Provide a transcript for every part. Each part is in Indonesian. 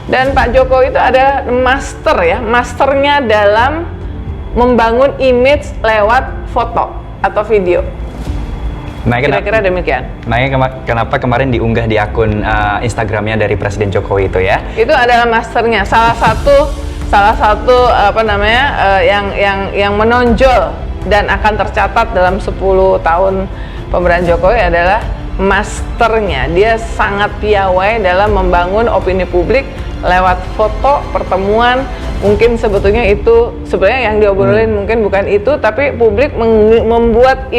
Dan Pak Jokowi itu ada master ya, masternya dalam membangun image lewat foto atau video. Nah, Kira-kira demikian. Nah, kenapa kemarin diunggah di akun Instagramnya dari Presiden Jokowi itu ya? Itu adalah masternya. Salah satu apa namanya yang menonjol dan akan tercatat dalam 10 tahun pemerintahan Jokowi adalah masternya. Dia sangat piawai dalam membangun opini publik lewat foto, pertemuan. Mungkin sebetulnya itu sebenarnya yang diobrolin mungkin bukan itu, tapi publik membuat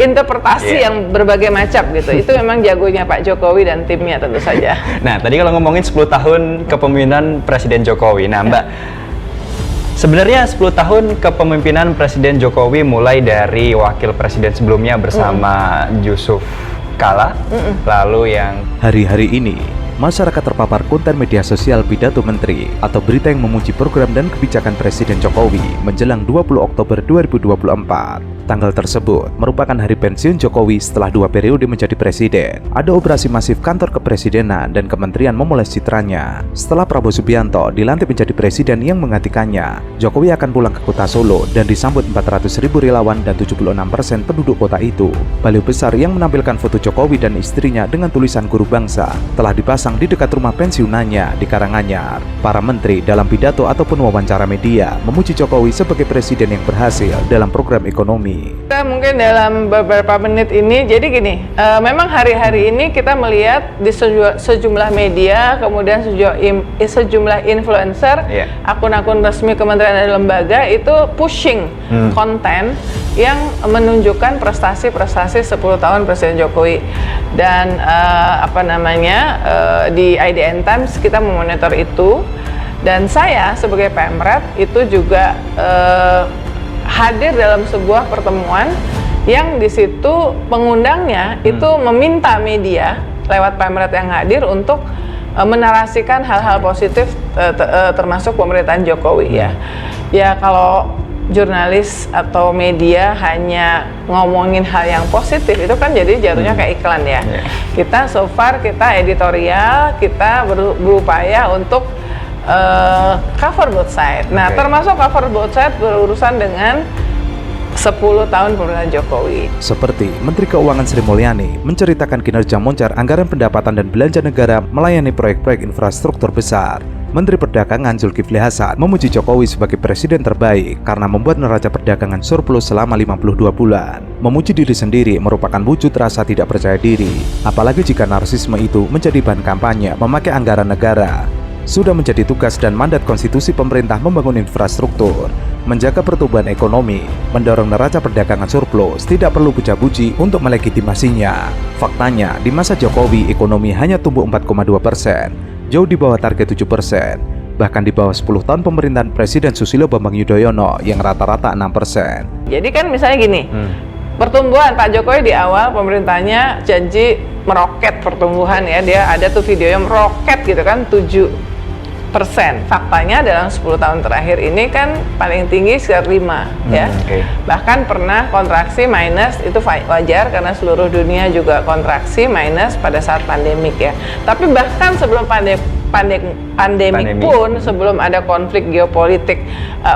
interpretasi yang berbagai macam gitu. Itu memang jagonya Pak Jokowi dan timnya tentu saja. Nah, tadi kalau ngomongin 10 tahun kepemimpinan Presiden Jokowi. Nah, Mbak, sebenarnya 10 tahun kepemimpinan Presiden Jokowi mulai dari wakil presiden sebelumnya bersama Yusuf Kala, lalu yang Hari-hari ini, masyarakat terpapar konten media sosial pidato menteri atau berita yang memuji program dan kebijakan Presiden Jokowi menjelang 20 Oktober 2024. Tanggal tersebut merupakan hari pensiun Jokowi setelah 2 periode menjadi presiden. Ada operasi masif kantor kepresidenan dan kementerian memoles citranya. Setelah Prabowo Subianto dilantik menjadi presiden yang menggantikannya, Jokowi akan pulang ke kota Solo dan disambut 400.000 relawan dan 76% penduduk kota itu. Baliho besar yang menampilkan foto Jokowi dan istrinya dengan tulisan Guru Bangsa telah dipasang di dekat rumah pensiunannya di Karanganyar. Para menteri dalam pidato ataupun wawancara media memuji Jokowi sebagai presiden yang berhasil dalam program ekonomi. Kita mungkin dalam beberapa menit ini, jadi gini, memang hari-hari ini kita melihat di sejumlah media, kemudian sejumlah influencer, akun-akun resmi kementerian dan lembaga itu pushing konten yang menunjukkan prestasi-prestasi 10 tahun Presiden Jokowi. Dan di IDN Times kita memonitor itu, dan saya sebagai Pemret itu juga hadir dalam sebuah pertemuan yang di situ pengundangnya itu meminta media lewat Pemret yang hadir untuk menarasikan hal-hal positif termasuk pemerintahan Jokowi ya. Ya kalau jurnalis atau media hanya ngomongin hal yang positif itu kan jadi jatuhnya kayak iklan ya. Kita so far kita editorial, kita berupaya untuk cover both side. Nah, termasuk cover both side berurusan dengan 10 tahun pemerintahan Jokowi. Seperti Menteri Keuangan Sri Mulyani menceritakan kinerja moncar anggaran pendapatan dan belanja negara melayani proyek-proyek infrastruktur besar. Menteri Perdagangan Zulkifli Hasan memuji Jokowi sebagai presiden terbaik karena membuat neraca perdagangan surplus selama 52 bulan. Memuji diri sendiri merupakan wujud rasa tidak percaya diri, apalagi jika narsisme itu menjadi bahan kampanye memakai anggaran negara. Sudah menjadi tugas dan mandat konstitusi pemerintah membangun infrastruktur, menjaga pertumbuhan ekonomi, mendorong neraca perdagangan surplus, tidak perlu puja-puji untuk melegitimasinya. Faktanya, di masa Jokowi ekonomi hanya tumbuh 4,2%, jauh di bawah target 7%, bahkan di bawah 10 tahun pemerintahan Presiden Susilo Bambang Yudhoyono yang rata-rata 6%. Jadi kan misalnya gini, pertumbuhan Pak Jokowi di awal pemerintahnya janji meroket pertumbuhan ya, dia ada tuh videonya meroket gitu kan 7%. Faktanya dalam 10 tahun terakhir ini kan paling tinggi sekitar 5 ya. Bahkan pernah kontraksi minus, itu wajar karena seluruh dunia juga kontraksi minus pada saat pandemik ya. Tapi bahkan sebelum pandemik pun, sebelum ada konflik geopolitik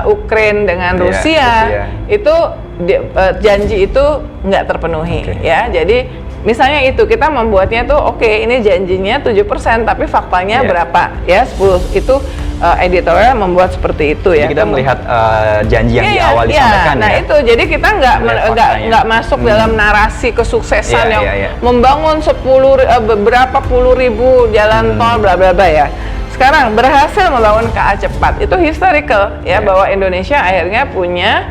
Ukraina dengan Rusia, itu janji itu nggak terpenuhi ya. Jadi misalnya itu kita membuatnya tuh ini janjinya 7% tapi faktanya berapa ya, 10 itu editorial membuat seperti itu ya. Jadi kita melihat janji yang di awal disampaikan nah itu jadi kita nggak masuk dalam narasi kesuksesan yang membangun berapa puluh ribu jalan tol bla bla bla ya. Sekarang berhasil membangun KA cepat itu historical ya, bahwa Indonesia akhirnya punya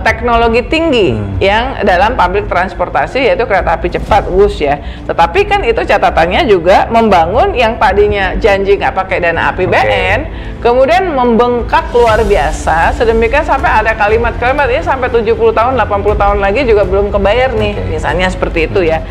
teknologi tinggi yang dalam public transportasi, yaitu kereta api cepat WUS ya. Tetapi kan itu catatannya juga membangun yang tadinya janji nggak pakai dana APBN, kemudian membengkak luar biasa sedemikian sampai ada kalimat-kalimat ini sampai 70 tahun 80 tahun lagi juga belum kebayar nih, misalnya seperti itu ya.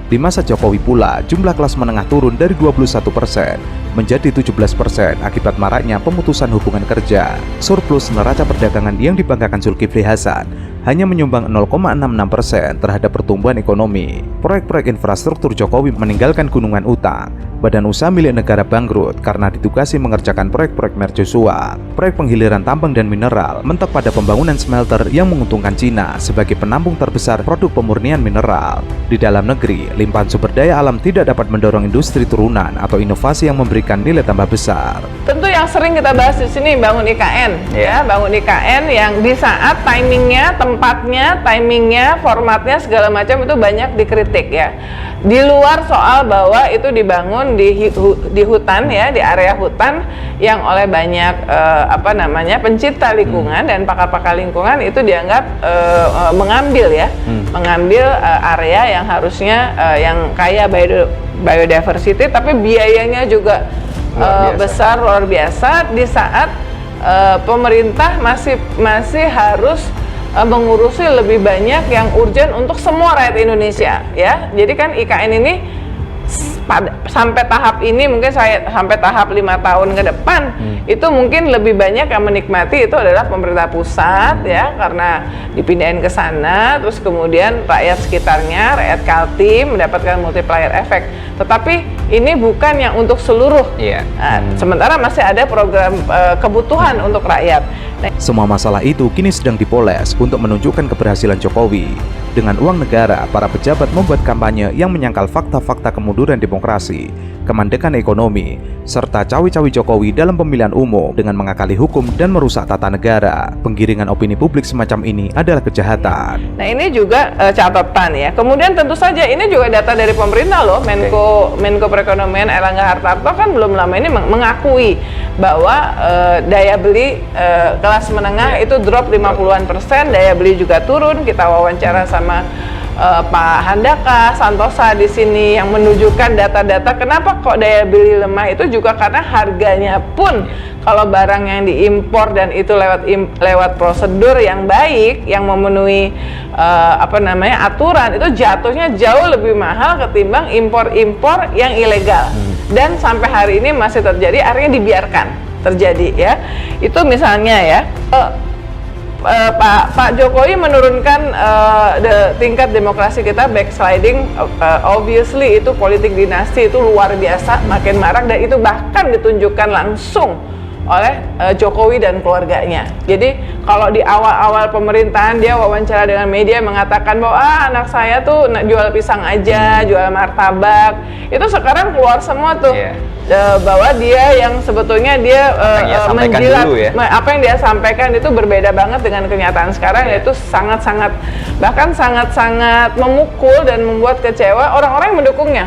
Di masa Jokowi pula, jumlah kelas menengah turun dari 21% menjadi 17% akibat maraknya pemutusan hubungan kerja. Surplus neraca perdagangan yang dibanggakan Zulkifli Hasan hanya menyumbang 0,66% terhadap pertumbuhan ekonomi. Proyek-proyek infrastruktur Jokowi meninggalkan gunungan utang. Badan usaha milik negara bangkrut karena ditugasi mengerjakan proyek-proyek mercusuar. Proyek penghiliran tambang dan mineral mentok pada pembangunan smelter yang menguntungkan Cina sebagai penampung terbesar produk pemurnian mineral. Di dalam negeri, limpahan sumber daya alam tidak dapat mendorong industri turunan atau inovasi yang memberikan nilai tambah besar. Tentu yang sering kita bahas di sini bangun IKN, ya, bangun IKN yang di saat timingnya, tempatnya, timingnya, formatnya segala macam itu banyak dikritik ya. Di luar soal bahwa itu dibangun di hutan ya, di area hutan yang oleh banyak pencinta lingkungan dan pakar-pakar lingkungan itu dianggap mengambil area yang harusnya yang kaya biodiversity, tapi biayanya juga besar, luar biasa di saat pemerintah masih harus mengurusi lebih banyak yang urgent untuk semua rakyat Indonesia ya. Jadi kan IKN ini sampai tahap ini mungkin sampai tahap 5 tahun ke depan itu mungkin lebih banyak yang menikmati itu adalah pemerintah pusat ya, karena dipindahin ke sana, terus kemudian rakyat sekitarnya, rakyat Kaltim mendapatkan multiplier effect. Tetapi ini bukan yang untuk seluruh. Sementara masih ada program kebutuhan untuk rakyat. Semua masalah itu kini sedang dipoles untuk menunjukkan keberhasilan Jokowi. Dengan uang negara, para pejabat membuat kampanye yang menyangkal fakta-fakta kemunduran demokrasi, kemandekan ekonomi, serta cawi-cawi Jokowi dalam pemilihan umum dengan mengakali hukum dan merusak tata negara. Penggiringan opini publik semacam ini adalah kejahatan. Nah, ini juga catatan ya. Kemudian tentu saja ini juga data dari pemerintah loh. Menko Perekonomian Erlangga Hartarto kan belum lama ini mengakui bahwa daya beli kelas menengah itu drop 50-an%, daya beli juga turun. Kita wawancara sama Pak Handaka Santosa di sini yang menunjukkan data-data kenapa kok daya beli lemah itu juga karena harganya pun kalau barang yang diimpor dan itu lewat prosedur yang baik yang memenuhi aturan itu jatuhnya jauh lebih mahal ketimbang impor-impor yang ilegal. Dan sampai hari ini masih terjadi, artinya dibiarkan terjadi ya. Itu misalnya ya Pak Jokowi menurunkan tingkat demokrasi kita backsliding, obviously itu politik dinasti itu luar biasa makin marak dan itu bahkan ditunjukkan langsung oleh Jokowi dan keluarganya. Jadi kalau di awal-awal pemerintahan dia wawancara dengan media mengatakan bahwa anak saya tuh jual pisang aja, jual martabak, itu sekarang keluar semua tuh. Bahwa dia yang sebetulnya dia menjilat apa yang dia sampaikan itu berbeda banget dengan kenyataan sekarang, yaitu sangat-sangat bahkan sangat-sangat memukul dan membuat kecewa orang-orang yang mendukungnya.